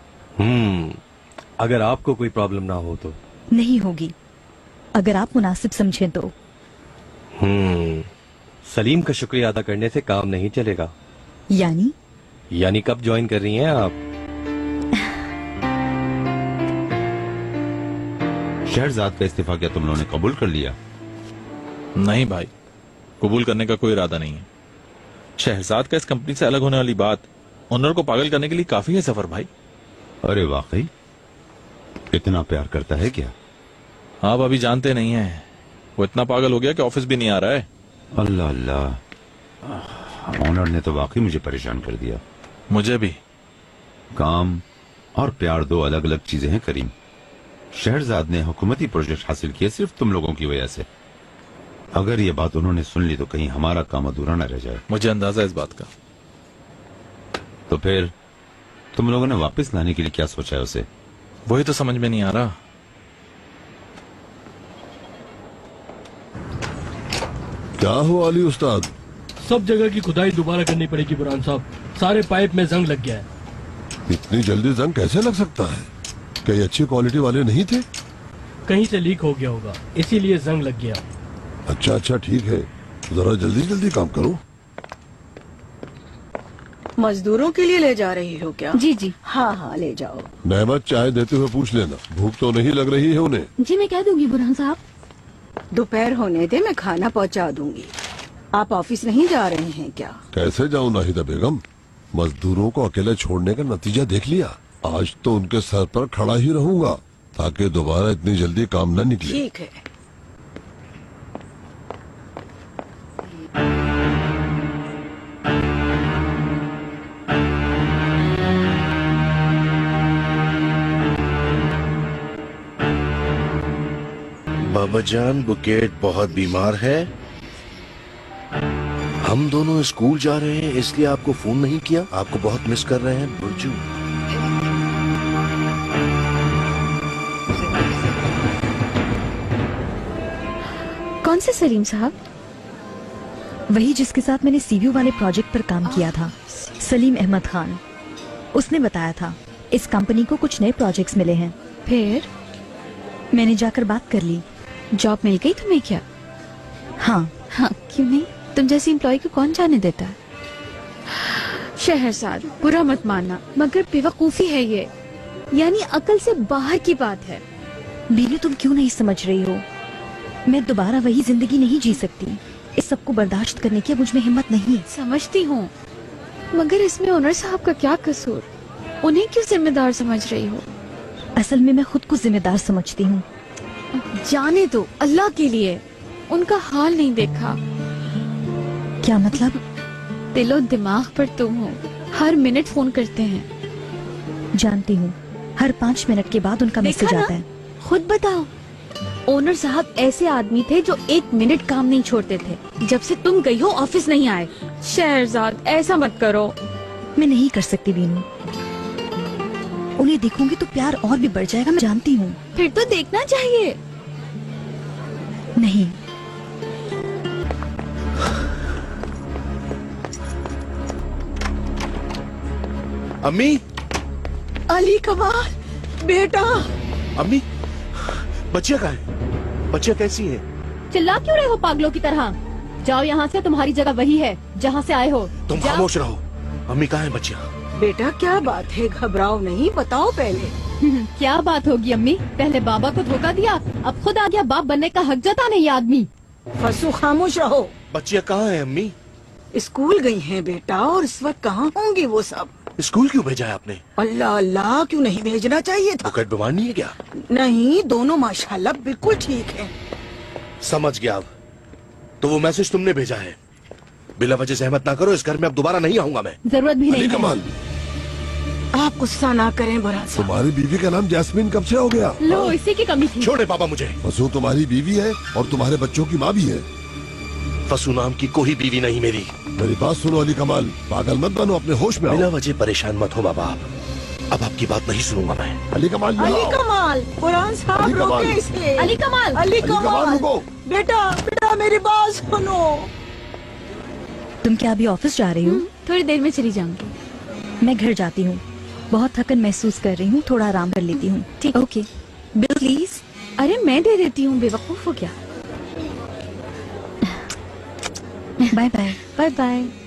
अगर आपको कोई प्रॉब्लम ना हो तो? नहीं होगी। अगर आप मुनासिब समझें तो। सलीम का शुक्रिया अदा करने से काम नहीं चलेगा। यानी कब ज्वाइन कर रही हैं आप? शहरजाद का इस्तीफा क्या तुम लोगों ने कबूल कर लिया? नहीं भाई, कबूल करने का कोई इरादा नहीं है। शहरजाद का इस कंपनी से अलग होने वाली बात ओनर को पागल करने के लिए काफी है सफर भाई। अरे वाकई इतना प्यार करता है क्या? आप अभी जानते नहीं हैं, वो इतना पागल हो गया कि ऑफिस भी नहीं आ रहा है। अल्लाह अल्लाह, ऑनर ने तो वाकई मुझे परेशान कर दिया। मुझे भी। काम और प्यार दो अलग अलग चीजें हैं करीम। शहरजाद ने हुकूमती प्रोजेक्ट हासिल किए सिर्फ तुम लोगों की वजह से। अगर ये बात उन्होंने सुन ली तो कहीं हमारा काम अधूरा न रह जाए। मुझे अंदाजा इस बात का। तो फिर तुम लोगों ने वापस लाने के लिए क्या सोचा है उसे? वही तो समझ में नहीं आ रहा। क्या हुआ अली उस्ताद? सब जगह की खुदाई दोबारा करनी पड़ेगी बुरहान साहब, सारे पाइप में जंग लग गया है। इतनी जल्दी जंग कैसे लग सकता है? क्या ये अच्छी क्वालिटी वाले नहीं थे? कहीं से लीक हो गया होगा, इसीलिए जंग लग गया। अच्छा ठीक है, जरा जल्दी जल्दी काम करो। मजदूरों के लिए ले जा रही हो क्या? जी जी। हाँ ले जाओ। नेमत चाय देते हुए पूछ लेना, भूख तो नहीं लग रही है उन्हें? जी मैं कह दूंगी बुरहान साहब। दोपहर होने दे, मैं खाना पहुंचा दूंगी। आप ऑफिस नहीं जा रहे हैं क्या? कैसे जाऊं नाहिदा बेगम, मजदूरों को अकेले छोड़ने का नतीजा देख लिया। आज तो उनके सर पर खड़ा ही रहूंगा ताकि दोबारा इतनी जल्दी काम न निकले। ठीक है। बाबा जान, बुकेट बहुत बीमार है। हम दोनों स्कूल जा रहे हैं इसलिए आपको फोन नहीं किया। आपको बहुत मिस कर रहे हैं बुर्जू। कौन से सलीम साहब? वही जिसके साथ मैंने सीवीयू वाले प्रोजेक्ट पर काम किया था, सलीम अहमद खान। उसने बताया था इस कंपनी को कुछ नए प्रोजेक्ट्स मिले हैं। फिर मैंने जाकर बात कर ली। जॉब मिल गई तुम्हें क्या? हाँ। क्यों नहीं, तुम जैसी एम्प्लॉय को कौन जाने देता है? शहरजाद, बुरा मत मानना मगर बेवकूफी है ये, यानी अकल से बाहर की बात है। बीनू तुम क्यों नहीं समझ रही हो? मैं दोबारा वही जिंदगी नहीं जी सकती। इस सब को बर्दाश्त करने की मुझ में हिम्मत नहीं। समझती हूँ, मगर इसमें ओनर साहब का क्या कसूर? उन्हें क्यों जिम्मेदार समझ रही हो? असल में मैं खुद को जिम्मेदार समझती हूँ। जाने दो, अल्लाह के लिए। उनका हाल नहीं देखा? क्या मतलब? दिलो दिमाग पर तुम हो, हर मिनट फोन करते हैं। जानती हूँ, हर 5 मिनट के बाद उनका मैसेज आता है। खुद बताओ। ओनर साहब ऐसे आदमी थे जो 1 मिनट काम नहीं छोड़ते थे। जब से तुम गई हो ऑफिस नहीं आए। शहरजाद ऐसा मत करो। मैं नहीं कर सकती बीनू, उन्हें देखूंगी तो प्यार और भी बढ़ जाएगा, मैं जानती हूँ। फिर तो देखना चाहिए। नहीं। अम्मी। अली कमाल बेटा। अम्मी, बच्चिया कहाँ है? बच्चिया कैसी है? चिल्ला क्यों रहे हो पागलों की तरह? जाओ यहाँ से, तुम्हारी जगह वही है जहाँ से आए हो। तुम खामोश रहो। अम्मी कहाँ है बच्चिया? बेटा क्या बात है, घबराओ नहीं, बताओ पहले। क्या बात होगी अम्मी? पहले बाबा को धोखा दिया, अब खुद आ गया बाप बनने का हक जताने ये आदमी। फसू खामोश रहो। बच्चिया कहाँ है अम्मी? स्कूल गई हैं बेटा, और इस वक्त कहाँ होंगी वो सब? स्कूल क्यों भेजा है आपने? अल्लाह अल्लाह, क्यों नहीं भेजना चाहिए था? बुकेट बीमार नहीं है क्या? नहीं, दोनों माशाल्लाह बिल्कुल ठीक हैं। समझ गया। अब तो वो मैसेज तुमने भेजा है। बिला वजह सहमत ना करो, इस घर में अब दोबारा नहीं आऊंगा मैं। जरूरत भी नहीं। कमाल, आप गुस्सा ना करें बुरा साहब। तुम्हारी बीवी का नाम जैस्मीन कब से हो गया? लो, इसी की कमी थी। छोड़े पापा मुझे। फसू तुम्हारी बीवी है और तुम्हारे बच्चों की माँ भी है। फसू नाम की कोई बीवी नहीं मेरी। मेरी बात सुनो अली कमाल, पागल मत बनो, अपने होश में आओ। बिला वजह परेशान मत हो बाबा। अब आपकी बात नहीं सुनूंगा मैं। अली कमाल, अली कमाल, कुरान साहब रोके इसे। अली कमाल, अली कमाल, बेटा बेटा मेरी बात सुनो। तुम क्या अभी ऑफिस जा रही हो? थोड़ी देर में चली जाऊंगी। मैं घर जाती हूँ, बहुत थकन महसूस कर रही हूँ, थोड़ा आराम कर लेती हूँ। ठीक। ओके। Bill please. अरे मैं दे देती हूँ, बेवकूफ हो क्या। Bye bye. Bye bye.